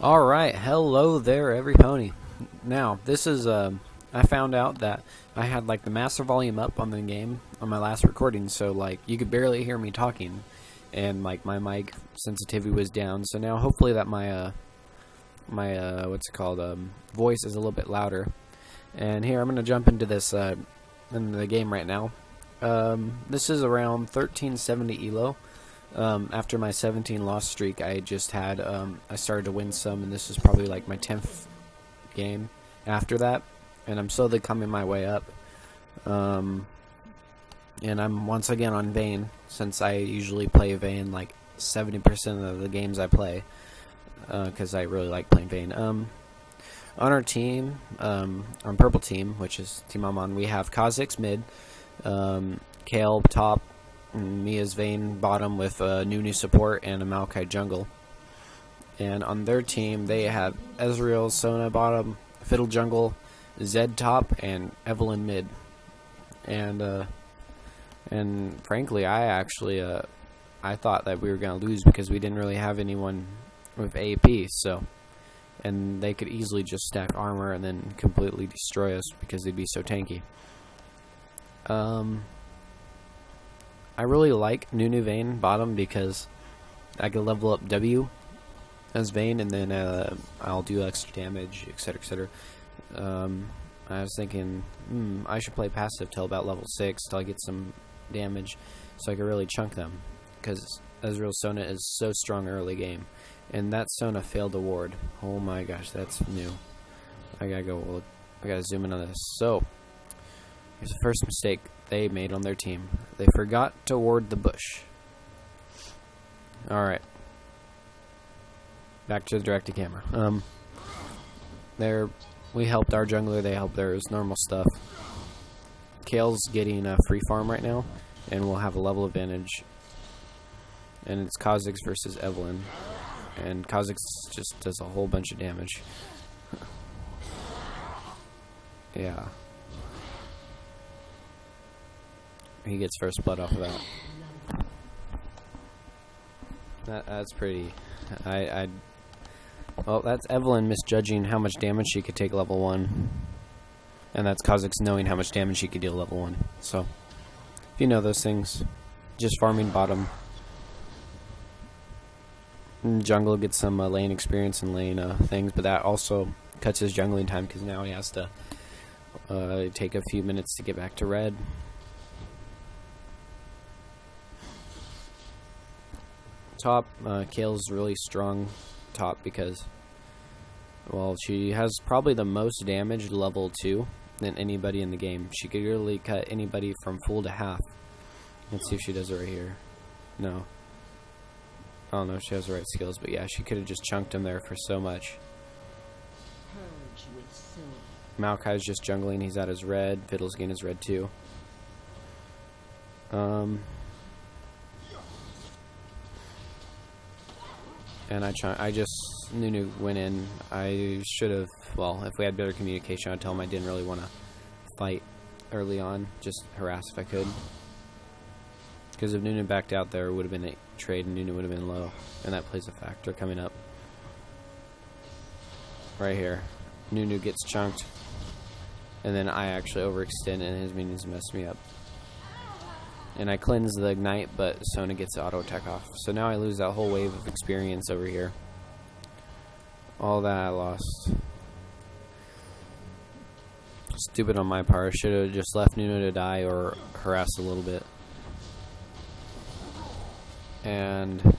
Alright, hello there, everypony. Now, this is, I found out that I had, like, the master volume up on the game on my last recording, so, like, you could barely hear me talking, and, like, my mic sensitivity was down, so now hopefully that my voice is a little bit louder. And here, I'm gonna jump into this, in the game right now. This is around 1370 elo. After my 17 loss streak, I just had, I started to win some, and this is probably like my 10th game after that, and I'm slowly coming my way up. And I'm once again on Vayne, since I usually play Vayne like 70% of the games I play, because I really like playing Vayne. On our team, on purple team, which is team I'm on, we have Kha'Zix mid, Kale top, Mia's Vayne bottom with Nunu support and a Maokai jungle. And on their team, they have Ezreal, Sona bottom, Fiddle jungle, Zed top, and Evelyn mid. And frankly, I thought that we were gonna lose because we didn't really have anyone with AP. So, and they could easily just stack armor and then completely destroy us because they'd be so tanky. I really like Nunu Vayne bottom because I can level up W as Vayne, and then I'll do extra damage, etc., etc. I was thinking, I should play passive till about level 6 till I get some damage, so I can really chunk them. Because Ezreal Sona is so strong early game, and that Sona failed a ward. Oh my gosh, that's new. I gotta go look. I gotta zoom in on this. So here's the first mistake they made on their team. They forgot to ward the bush. Alright. Back to the direct-to-camera. We helped our jungler, they helped theirs, normal stuff. Kale's getting a free farm right now, and we'll have a level advantage. And it's Kha'Zix versus Evelyn. And Kha'Zix just does a whole bunch of damage. Yeah. He gets first blood off of that. That's pretty. Well, that's Evelyn misjudging how much damage she could take level 1. And that's Kha'Zix knowing how much damage she could deal level 1. So, if you know those things, just farming bottom. Jungle gets some lane experience and lane things, but that also cuts his jungling time because now he has to take a few minutes to get back to red. Top, Kale's really strong top because, well, she has probably the most damage level 2 than anybody in the game. She could really cut anybody from full to half. Let's see if she does it right here. No. I don't know if she has the right skills, but yeah, she could have just chunked him there for so much. Maokai's just jungling, he's at his red, Fiddle's getting his red too. And Nunu went in. I should have, well, if we had better communication, I'd tell him I didn't really want to fight early on, just harass if I could. Because if Nunu backed out there, it would have been a trade and Nunu would have been low. And that plays a factor coming up. Right here. Nunu gets chunked. And then I actually overextend and his minions mess me up. And I cleanse the ignite, but Sona gets the auto attack off. So now I lose that whole wave of experience over here. All that I lost. Stupid on my part. Should have just left Nunu to die or harass a little bit. And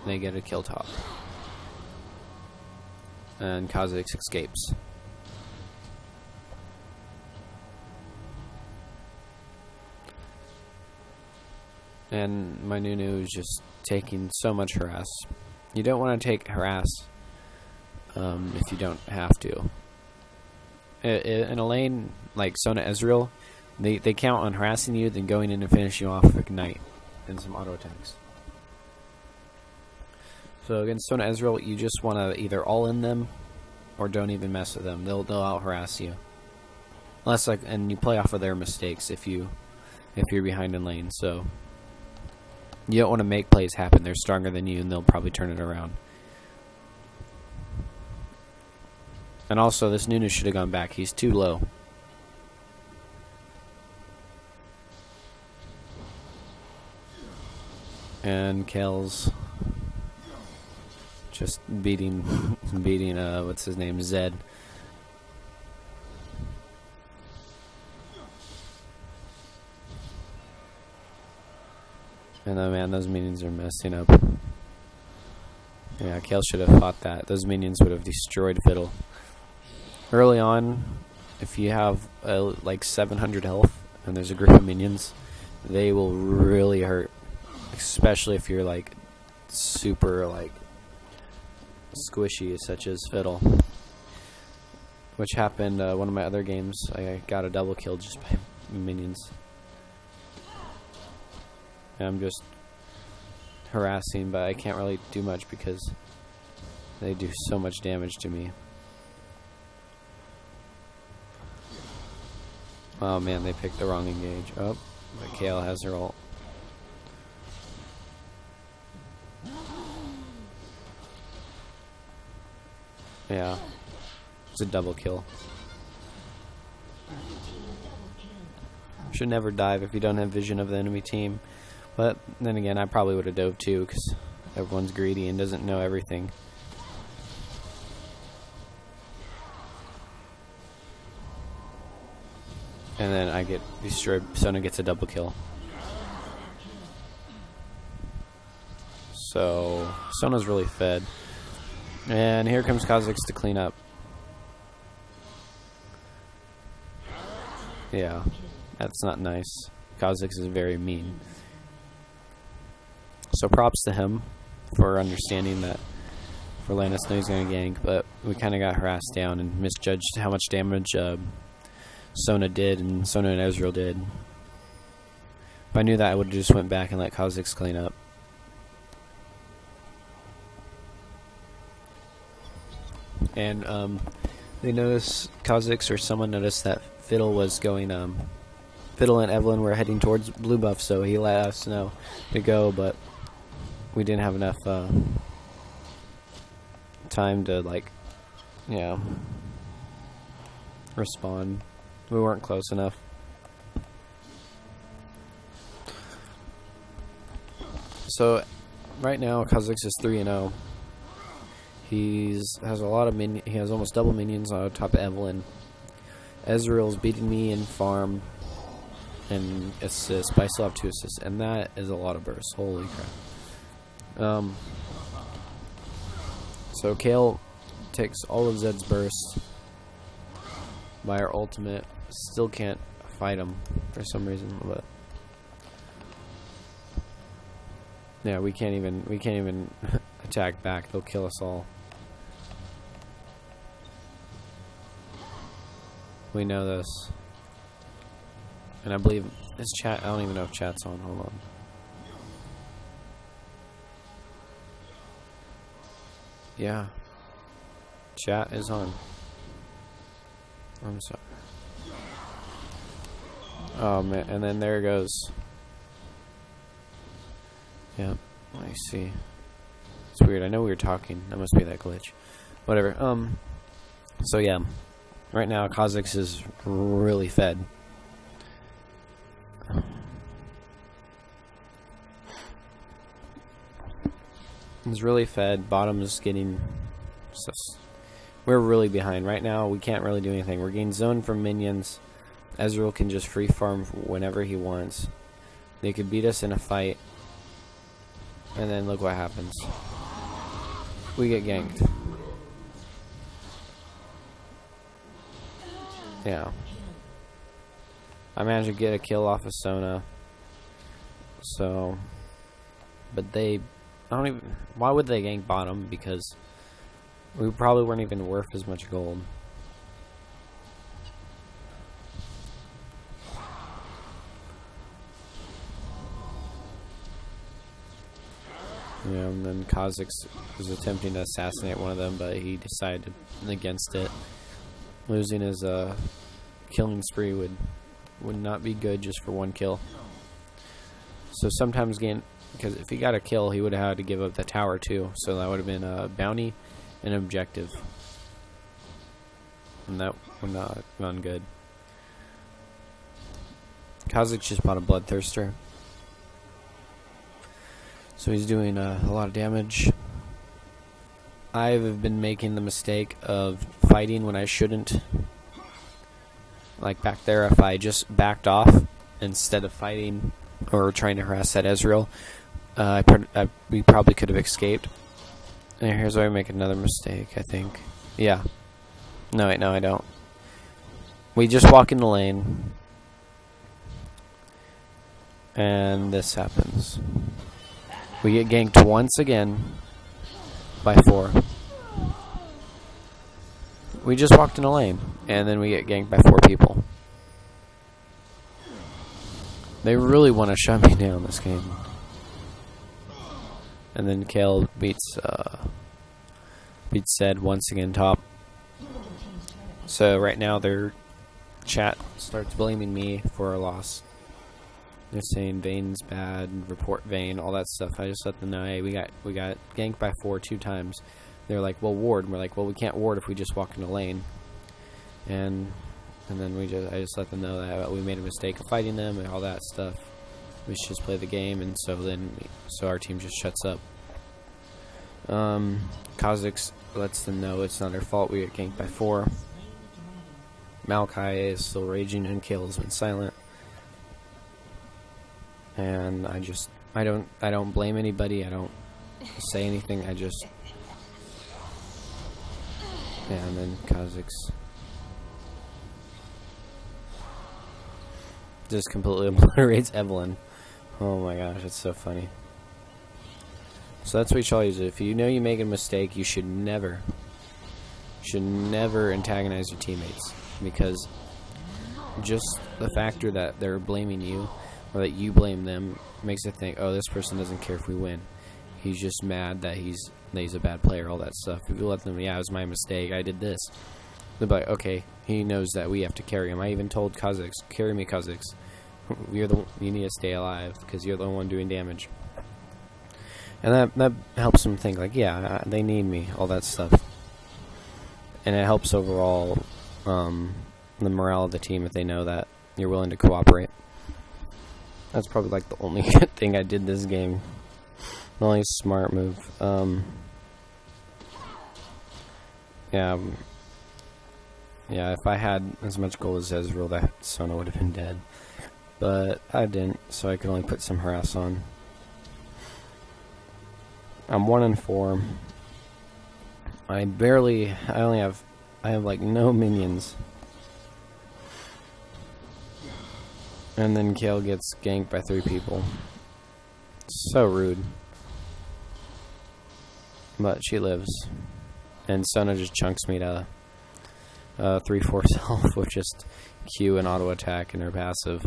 they get a kill top. And Kha'Zix escapes. And my Nunu is just taking so much harass. You don't want to take harass if you don't have to. In a lane like Sona Ezreal, they count on harassing you, then going in and finishing you off with Ignite and some auto attacks. So against Sona Ezreal, you just want to either all in them or don't even mess with them. They'll out harass you. And you play off of their mistakes if you're behind in lane. So you don't want to make plays happen. They're stronger than you, and they'll probably turn it around. And also, this Nunu should have gone back. He's too low. And Kale's just beating what's his name, Zed. And oh man, those minions are messing up. Yeah, Kale should have fought that. Those minions would have destroyed Fiddle. Early on, if you have like 700 health and there's a group of minions, they will really hurt. Especially if you're like super like squishy, such as Fiddle. Which happened one of my other games. I got a double kill just by minions. And I'm just harassing, but I can't really do much because they do so much damage to me. Oh man, they picked the wrong engage. Oh, but Kale has her ult. Yeah, it's a double kill. Should never dive if you don't have vision of the enemy team. But then again, I probably would have dove too, because everyone's greedy and doesn't know everything. And then I get destroyed. Sona gets a double kill. So Sona's really fed. And here comes Kha'Zix to clean up. Yeah, that's not nice. Kha'Zix is very mean. So props to him for understanding that Forlanus knew he's going to gank, but we kind of got harassed down and misjudged how much damage Sona did and Sona and Ezreal did. If I knew that, I would have just went back and let Kha'Zix clean up. And they noticed, Kha'Zix or someone noticed that Fiddle was going, Fiddle and Evelyn were heading towards blue buff, so he let us know to go, but we didn't have enough time to, like, respond. We weren't close enough. So, right now, Kha'Zix is 3-0. He has a lot of he has almost double minions on top of Evelyn. Ezreal's beating me in farm and assist, but I still have 2 assists, and that is a lot of bursts. Holy crap. So Kale takes all of Zed's bursts by our ultimate. Still can't fight him for some reason, but yeah, we can't even attack back. They'll kill us all. We know this. And I believe this chat, I don't even know if chat's on. Hold on. Yeah. Chat is on. I'm sorry. Oh man, and then there it goes. Yep, I see. It's weird. I know we were talking. That must be that glitch. Whatever. So yeah. Right now, Kha'Zix is really fed. He's really fed. Bottom is getting... We're really behind. Right now, we can't really do anything. We're getting zoned from minions. Ezreal can just free farm whenever he wants. They could beat us in a fight. And then look what happens. We get ganked. Yeah. I managed to get a kill off of Sona. So, but they, I don't even, why would they gank bottom? Because we probably weren't even worth as much gold. Yeah, and then Kha'Zix was attempting to assassinate one of them, but he decided against it. Losing his killing spree would not be good just for one kill. So sometimes because if he got a kill, he would have had to give up the tower too. So that would have been a bounty and objective. and that would not have gone good. Kha'Zix just bought a Bloodthirster, so he's doing a lot of damage. I've been making the mistake of fighting when I shouldn't. Like back there, if I just backed off instead of fighting or trying to harass that Ezreal, we probably could have escaped. And here's where I make another mistake, I think. Yeah. No, wait, no, I don't. We just walk in the lane, and this happens. We get ganked once again by 4. We just walked in a lane, and then we get ganked by 4 people. They really want to shut me down this game. And then Kale beats Zed once again top. So right now their chat starts blaming me for a loss. They're saying Vayne's bad, report Vayne, all that stuff. I just let them know, hey, we got ganked by 4 2 times. They're like, well, ward. And we're like, well, we can't ward if we just walk in a lane. And then I just let them know that we made a mistake of fighting them and all that stuff. We should just play the game, and so our team just shuts up. Kha'Zix lets them know it's not their fault. We get ganked by 4. Maokai is still raging, and Kale has been silent. And I don't blame anybody. I don't say anything. I just, yeah. And then Kha'Zix just completely obliterates Evelyn. Oh my gosh, it's so funny. So that's what you should always do. If you know you make a mistake, you should never antagonize your teammates, because just the factor that they're blaming you or that you blame them makes it think, oh, this person doesn't care if we win. He's just mad that he's a bad player, all that stuff. If you let them, yeah, it was my mistake, I did this. They're like, okay, he knows that we have to carry him. I even told Kha'Zix, carry me, Kha'Zix. You need to stay alive because you're the one doing damage. And that helps them think, like, yeah, they need me, all that stuff. And it helps overall the morale of the team if they know that you're willing to cooperate. That's probably like the only good thing I did this game. The only smart move. Yeah, if I had as much gold as Ezreal, that Sona would have been dead. But I didn't, so I could only put some harass on. I'm 1-4. I have like no minions. And then Kale gets ganked by 3 people. So rude. But she lives. And Sona just chunks me to 3/4 health with just Q and auto attack in her passive.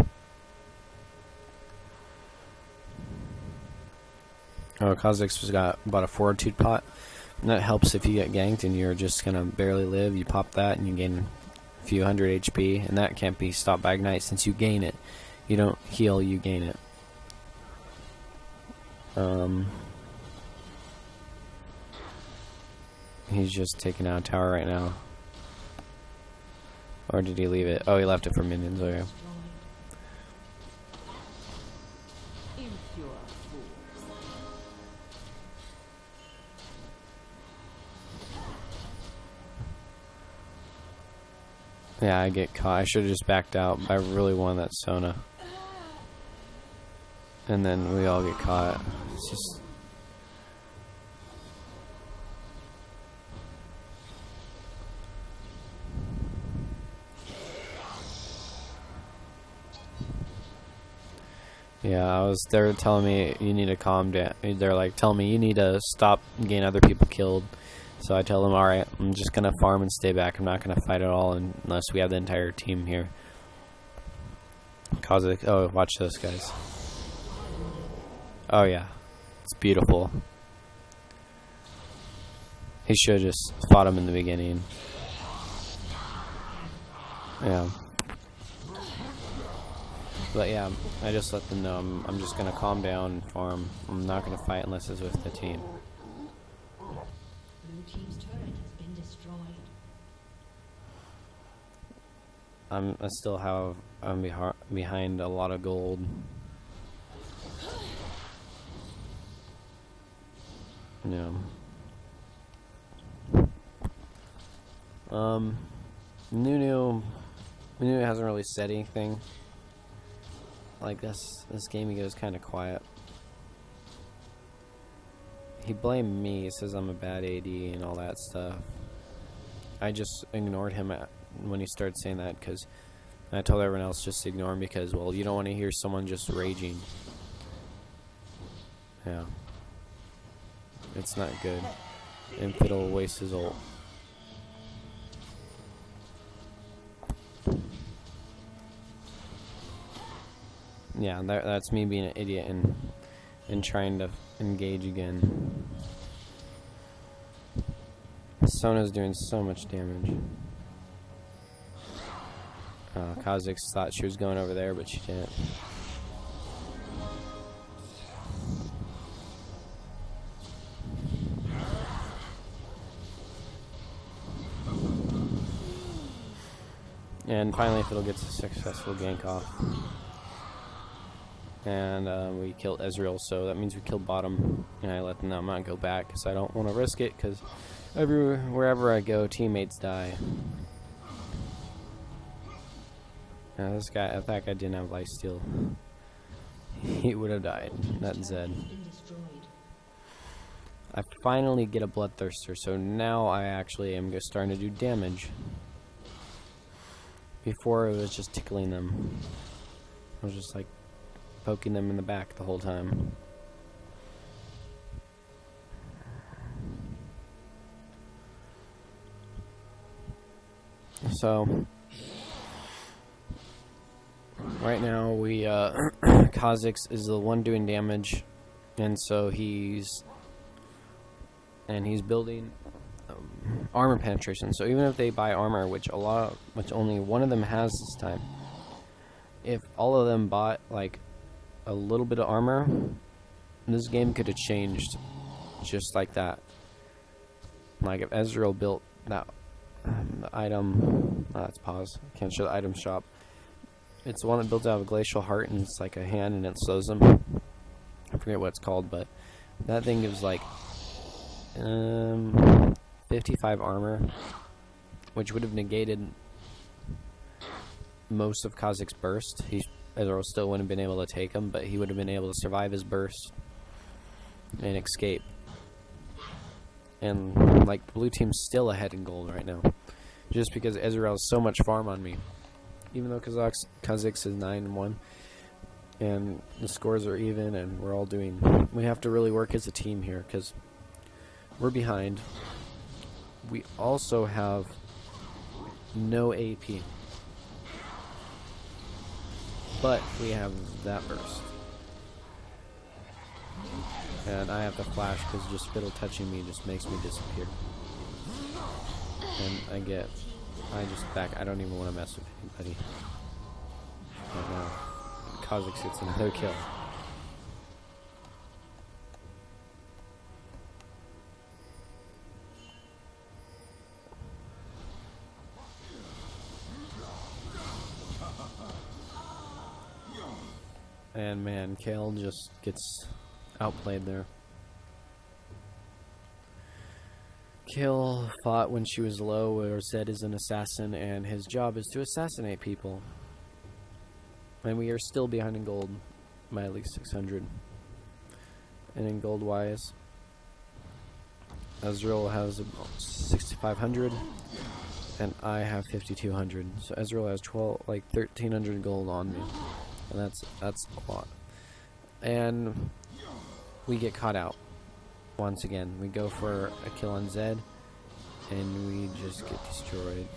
Oh, Kha'Zix bought a fortitude pot. And that helps if you get ganked and you're just gonna barely live. You pop that and you gain a few hundred HP, and that can't be stopped by Ignite since you gain it. You don't heal, you gain it. He's just taking out a tower right now. Or did he leave it? Oh, he left it for minions. Okay. Yeah, I get caught. I should have just backed out. I really wanted that Sona. And then we all get caught. It's just... Yeah, they're telling me you need to calm down. They're like telling me you need to stop getting other people killed. So I tell them, alright, I'm just going to farm and stay back. I'm not going to fight at all unless we have the entire team here. Oh, watch this, guys. Oh, yeah. It's beautiful. He should have just fought him in the beginning. Yeah. But yeah, I just let them know I'm just going to calm down and farm. I'm not going to fight unless it's with the team. Blue team's turret has been destroyed. I'm behind a lot of gold. Yeah. Nunu hasn't really said anything. Like this game he goes kind of quiet. He blamed me, says I'm a bad AD and all that stuff. I just ignored him when he started saying that, because I told everyone else just to ignore him because, well, you don't want to hear someone just raging. Yeah. It's not good. And Fiddle wastes his ult. Yeah, that's me being an idiot and trying to engage again. Sona's doing so much damage. Kha'Zix thought she was going over there, but she didn't. And finally Fiddle gets a successful gank off. And we killed Ezreal, so that means we killed bottom. And I let them know I'm not go back because I don't want to risk it, because wherever I go, teammates die. Now if that guy didn't have lifesteal, he would have died. That Zed. I finally get a Bloodthirster, so now I actually am starting to do damage. Before it was just tickling them. I was just like poking them in the back the whole time. So right now we Kha'Zix is the one doing damage, and so he's building armor penetration. So even if they buy armor, which only one of them has this time, if all of them bought like a little bit of armor, this game could have changed just like that. Like if Ezreal built that item, let's pause. Can't show the item shop. It's the one that builds out of a glacial heart, and it's like a hand, and it slows them. I forget what it's called, but that thing gives like 55 armor, which would have negated most of Kha'Zix's burst. Ezreal still wouldn't have been able to take him, but he would have been able to survive his burst and escape. And like the blue team's still ahead in gold right now, just because Ezreal has so much farm on me. Even though Kha'Zix is 9-1, and the scores are even, and we're all doing. We have to really work as a team here because we're behind. We also have no AP, but we have that burst, and I have to flash because just Fiddle touching me just makes me disappear, and I just back. I don't even want to mess with anybody right now. Kha'Zix gets another kill. And man, Kale just gets outplayed there. Kale fought when she was low, or Zed is an assassin, and his job is to assassinate people. And we are still behind in gold by at least 600. And in gold wise, Ezreal has 6,500, and I have 5,200. So Ezreal has 1,300 gold on me, and that's a lot. And we get caught out once again. We go for a kill on Zed, and we just get destroyed.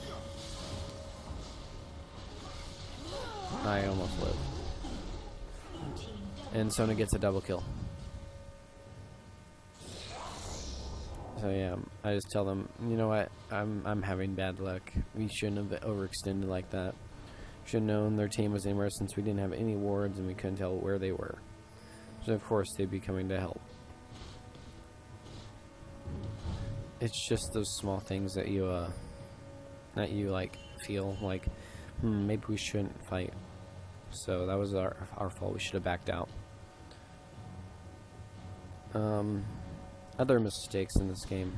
I almost live. And Sona gets a double kill. So yeah, I just tell them, you know what, I'm having bad luck. We shouldn't have overextended like that. Should have known their team was anywhere, since we didn't have any wards and we couldn't tell where they were. So of course they'd be coming to help. It's just those small things that you like feel like Maybe we shouldn't fight. So that was our fault. We should have backed out. Other mistakes in this game.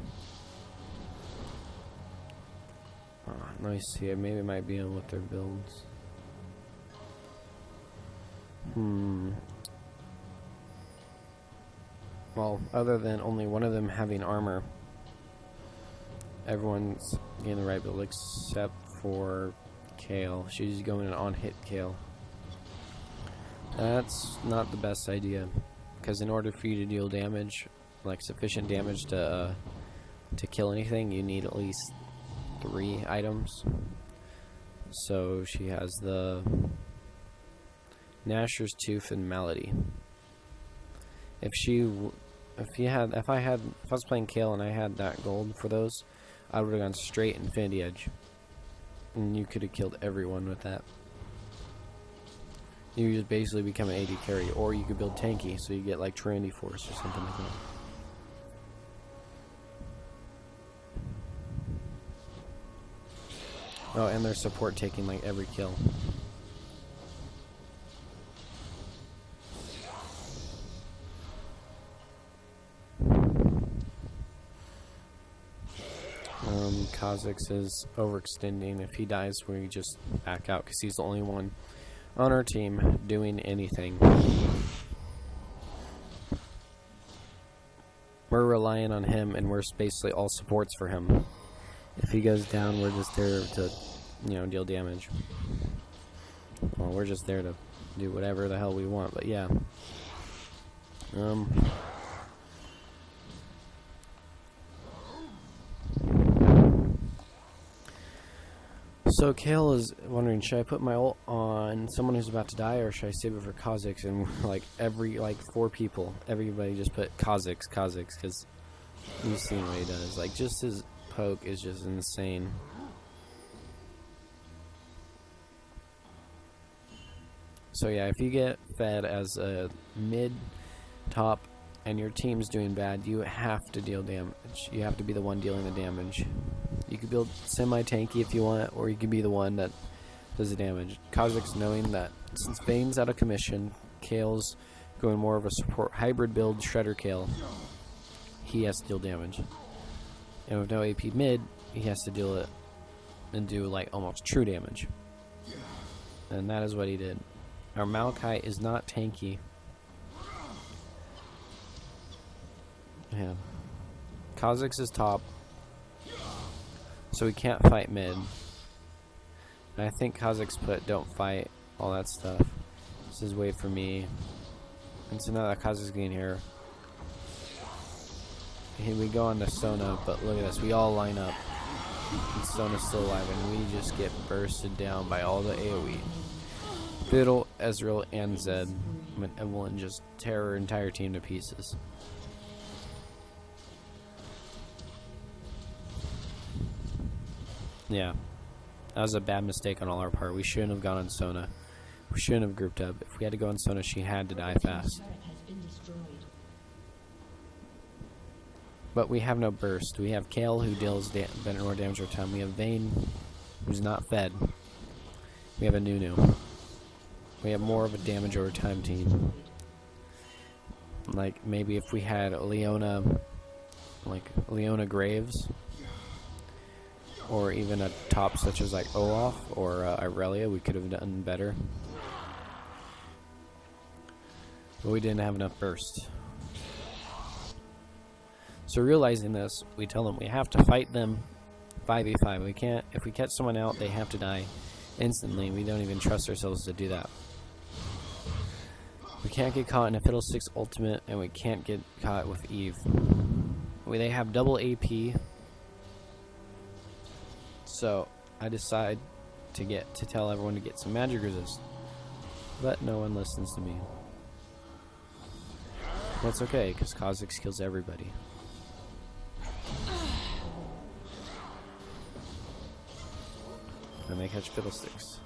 Nice here. Maybe it might be on what their builds. Well, other than only one of them having armor, everyone's getting the right build except for Kale. She's going on hit Kale. That's not the best idea, because in order for you to deal damage, like sufficient damage to kill anything, you need at least 3 items. So she has the Gnasher's Tooth and Malady. If I was playing Kale and I had that gold for those, I would have gone straight Infinity Edge, and you could have killed everyone with that. You just basically become an AD carry, or you could build tanky, so you get like Trinity Force or something like that. Oh, and their support taking like every kill. Kha'Zix is overextending. If he dies, we just back out, because he's the only one on our team doing anything. We're relying on him, and we're basically all supports for him. If he goes down, we're just there to, deal damage. Well, we're just there to do whatever the hell we want, but yeah. So Kale is wondering, should I put my ult on someone who's about to die, or should I save it for Kha'Zix? And every 4 people, everybody just put Kha'Zix, because you've seen what he does. Like, just his poke is just insane. So yeah, if you get fed as a mid top and your team's doing bad, you have to deal damage. You have to be the one dealing the damage. You could build semi-tanky if you want, or you could be the one that does the damage. Kha'Zix, knowing that since Vayne's out of commission, Kale's going more of a support hybrid build, Shredder Kale, he has to deal damage. And with no AP mid, he has to deal it and do almost true damage. And that is what he did. Our Maokai is not tanky. Yeah. Kha'Zix is top, so we can't fight mid. And I think Kha'Zix put don't fight, all that stuff. This is wait for me. And so now that Kha'Zix getting here, we go on to Sona, but look at this, we all line up. And Sona's still alive, and we just get bursted down by all the AoE. Fiddle, Ezreal, and Zed. When Evelyn just tear her entire team to pieces. Yeah, that was a bad mistake on all our part. We shouldn't have gone on Sona. We shouldn't have grouped up. If we had to go on Sona, she had to die fast. But we have no burst. We have Kale, who deals more damage over time. We have Vayne, who's not fed. We have a Nunu. We have more of a damage over time team. Like, maybe if we had Leona Graves, or even a top such as Olaf or Irelia, we could have done better. But we didn't have enough burst. So realizing this, we tell them we have to fight them 5v5. We can't, if we catch someone out, they have to die instantly. We don't even trust ourselves to do that. We can't get caught in a Fiddlesticks ultimate, and we can't get caught with Eve. They have double AP. So I decide to tell everyone to get some magic resist, but no one listens to me. That's okay, because Kha'Zix kills everybody. And they catch Fiddlesticks.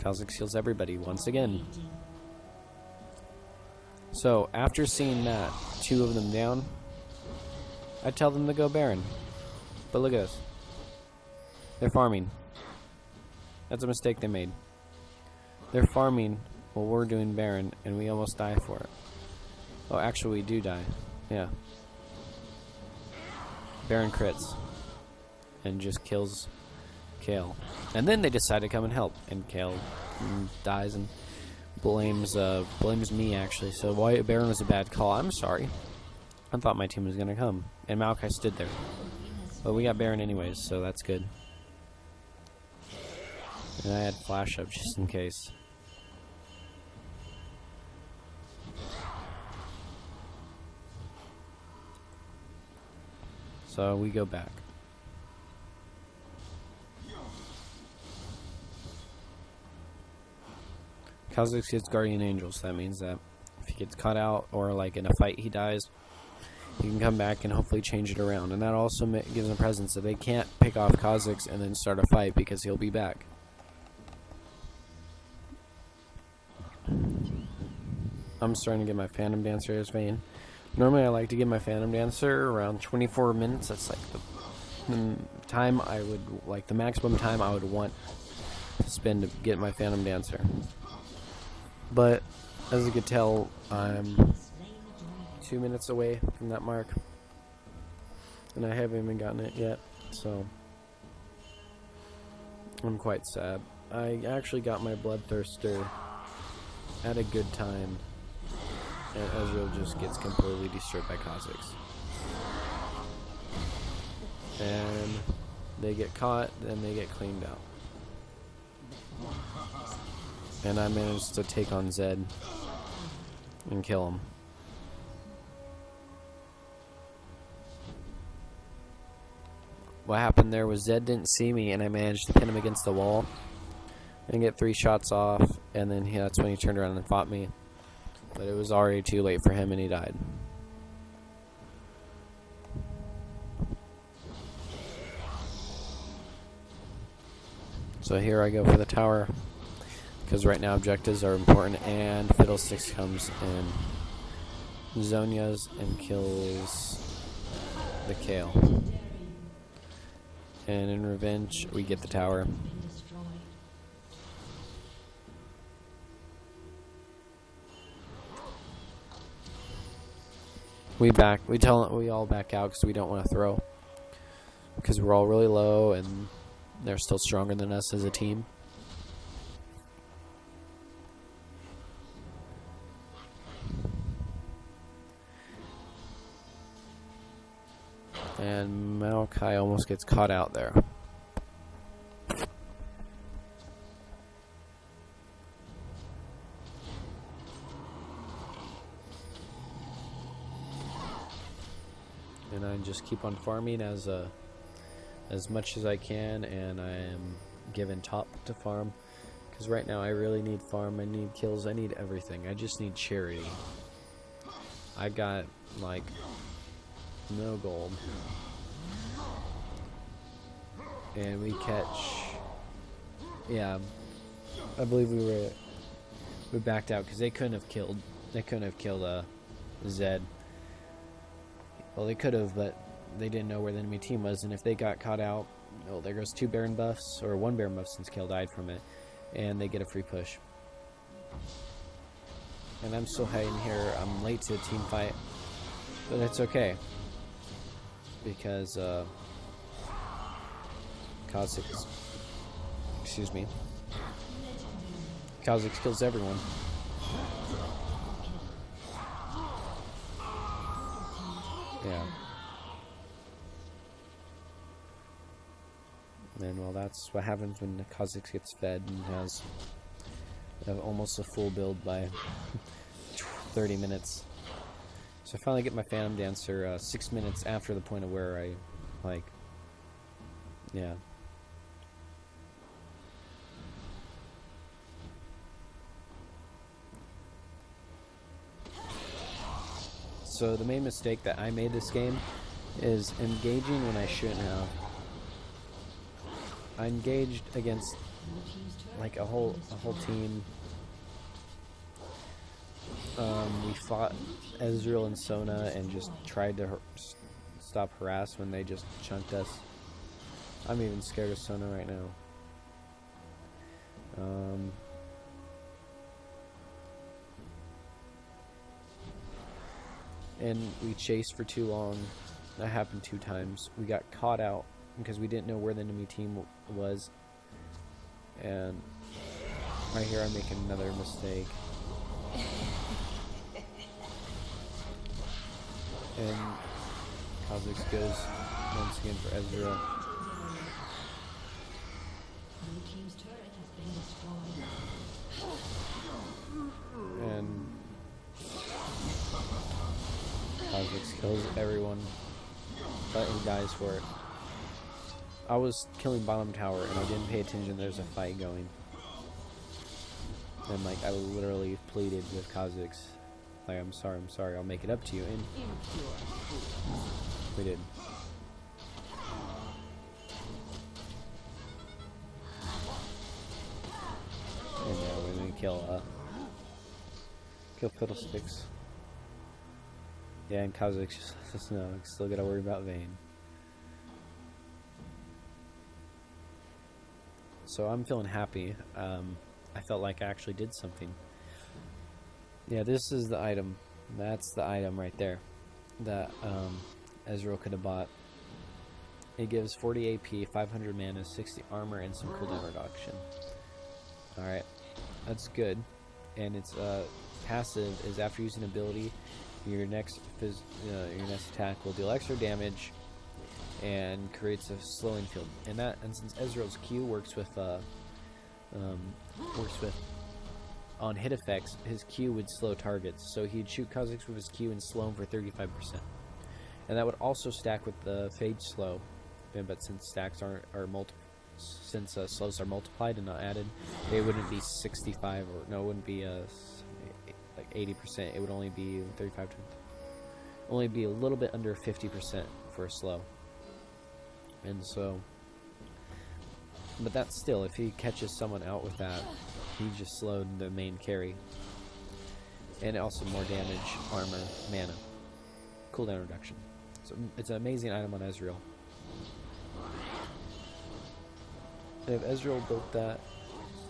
Kha'Zix kills everybody once again. So after seeing that, 2 of them down, I tell them to go Baron. But look at this. They're farming. That's a mistake they made. They're farming while we're doing Baron, and we almost die for it. Oh, actually, we do die. Yeah. Baron crits. And just kills Kale. And then they decide to come and help. And Kale dies and blames me, actually. So Baron was a bad call. I'm sorry. I thought my team was going to come. And Maokai stood there. But we got Baron anyways, so that's good. And I had flash up just in case. So we go back. Kha'Zix gets Guardian Angels. That means that if he gets caught out or like in a fight he dies, he can come back and hopefully change it around. And that also gives him a presence that they can't pick off Kha'Zix and then start a fight because he'll be back. I'm starting to get my Phantom Dancer as Vayne. Normally I like to get my Phantom Dancer around 24 minutes. That's like the time I would, like the maximum time I would want to spend to get my Phantom Dancer. But as you could tell, I'm 2 minutes away from that mark. And I haven't even gotten it yet, so I'm quite sad. I actually got my Bloodthirster at a good time. And Ezreal just gets completely destroyed by Kha'Zix. And they get caught, then they get cleaned out. And I managed to take on Zed and kill him. What happened there was Zed didn't see me, and I managed to pin him against the wall and get 3 shots off, and then that's when he turned around and fought me. But it was already too late for him, and he died. So here I go for the tower, because right now objectives are important, and Fiddlesticks comes and Zonias and kills the Kale. And in revenge, we get the tower. We all back out because we don't want to throw, because we're all really low and they're still stronger than us as a team. And Maokai almost gets caught out there. And I just keep on farming as much as I can, and I am given top to farm, because right now I really need farm, I need kills, I need everything. I just need charity. I got like no gold, and we catch, yeah, I believe we backed out because they couldn't have killed Zed. Well, they could have, but they didn't know where the enemy team was, and if they got caught out, oh, there goes 2 Baron buffs, or 1 Baron buff since Kale died from it, and they get a free push. And I'm still hiding here. I'm late to a team fight, but it's okay, because Kha'Zix, Kha'Zix kills everyone. Yeah. And well, that's what happens when the Kha'Zix gets fed and has almost a full build by 30 minutes. So I finally get my Phantom Dancer 6 minutes after the point of where I, like, yeah. So the main mistake that I made this game is engaging when I shouldn't have. I engaged against like a whole team. We fought Ezreal and Sona and just tried to stop harass when they just chunked us. I'm even scared of Sona right now. And we chased for too long. That happened 2 times. We got caught out because we didn't know where the enemy team was. And right here I'm making another mistake. And Kha'Zix goes once again for Ezreal. And Kha'Zix kills everyone, but he dies for it. I was killing bottom tower and I didn't pay attention there's a fight going. And like I literally pleaded with Kha'Zix, like I'm sorry, I'll make it up to you, and we did. And now we're gonna kill Fiddlesticks. Yeah, and Kha'Zix just lets us know. Still gotta worry about Vayne. So I'm feeling happy. I felt like I actually did something. Yeah, this is the item. That's the item right there that Ezreal could have bought. It gives 40 AP, 500 mana, 60 armor, and some cooldown reduction. Alright, that's good. And its passive is after using ability, your next attack will deal extra damage and creates a slowing field. And since Ezreal's Q works with on hit effects, his Q would slow targets. So he'd shoot Kha'Zix with his Q and slow him for 35%. And that would also stack with the Fade Slow. But since stacks slows are multiplied and not added, it wouldn't be 65 or no, it wouldn't be like 80%. It would only be 35 to only be a little bit under 50% for a slow. And so, but that's still, if he catches someone out with that, he just slowed the main carry. And also more damage, armor, mana, cooldown reduction. So it's an amazing item on Ezreal. And if Ezreal built that,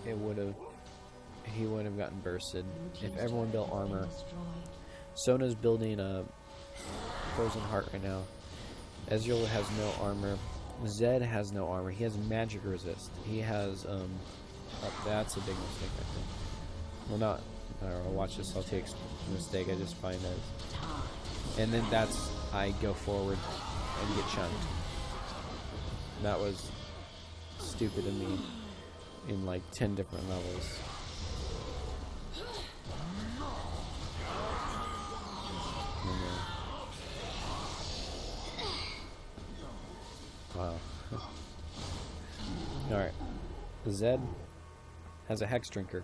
he would have gotten bursted. If everyone built armor, Sona's building a Frozen Heart right now. Ezreal has no armor. Zed has no armor. He has magic resist. He has that's a big mistake, I think. Well, not. I don't know. Watch this. I'll take a mistake. I just find that. And then I go forward and get chunked. That was stupid of me in like 10 different levels. Wow. Alright. Zed has a Hex Drinker.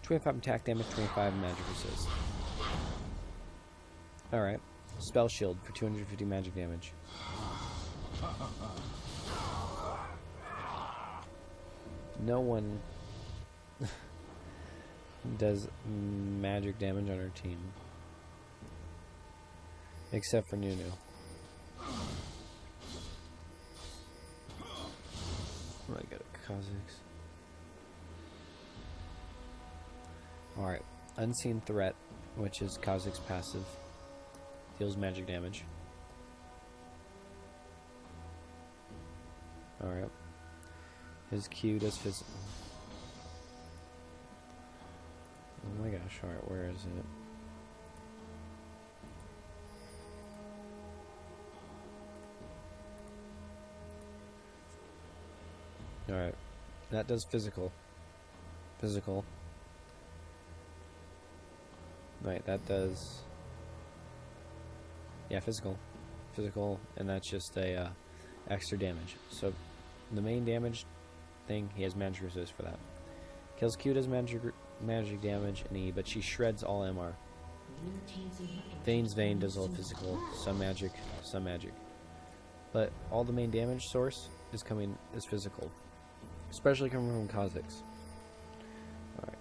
25 attack damage, 25 magic resist. Alright. Spell Shield for 250 magic damage. No one does magic damage on our team. Except for Nunu. I got a Kha'Zix. Alright. Unseen Threat, which is Kha'Zix passive. Deals magic damage. Alright. His Q does physical. Oh my gosh, alright, where is it? Alright. That does physical. Physical. Right, that does... Yeah, physical. Physical, and that's just a extra damage. So, the main damage thing, he has magic resist for that. Kills Q does magic damage, but she shreds all MR. Vayne's Vayne does all physical, some magic, some magic. But all the main damage source is physical. Especially coming from Kha'Zix. Alright.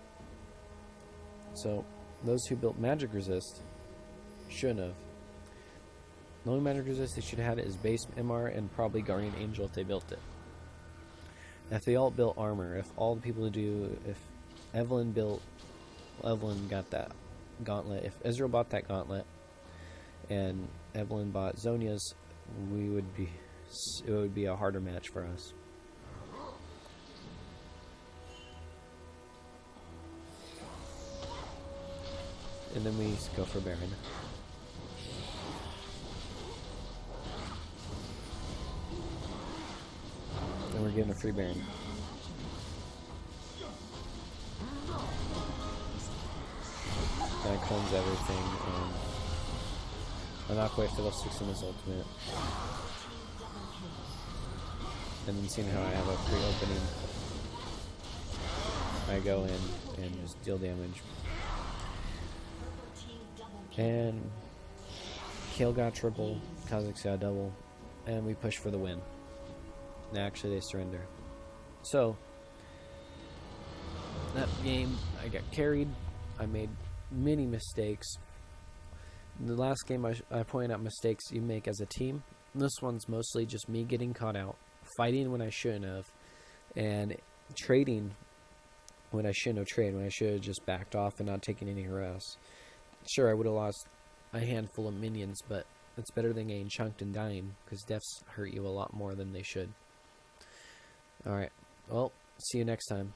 So, those who built magic resist shouldn't have. The only magic resist they should have had is base MR and probably Guardian Angel if they built it. If they all built armor, if all the people who do, if Evelyn got that gauntlet, if Israel bought that gauntlet, and Evelyn bought Zonia's, it would be a harder match for us. And then we go for Baron. And we're getting a free Baron. That cleanse everything, and I'm not quite for those 6 in his ultimate. And then seeing how I have a pre-opening, I go in and just deal damage. And Kale got triple, Kha'Zix got double, and we push for the win. And actually, they surrender. So, that game, I got carried. I made many mistakes. In the last game, I pointed out mistakes you make as a team. This one's mostly just me getting caught out, fighting when I shouldn't have, and trading when I shouldn't have traded, when I should have just backed off and not taken any harass. Sure, I would have lost a handful of minions, but it's better than getting chunked and dying, because deaths hurt you a lot more than they should. Alright, well, see you next time.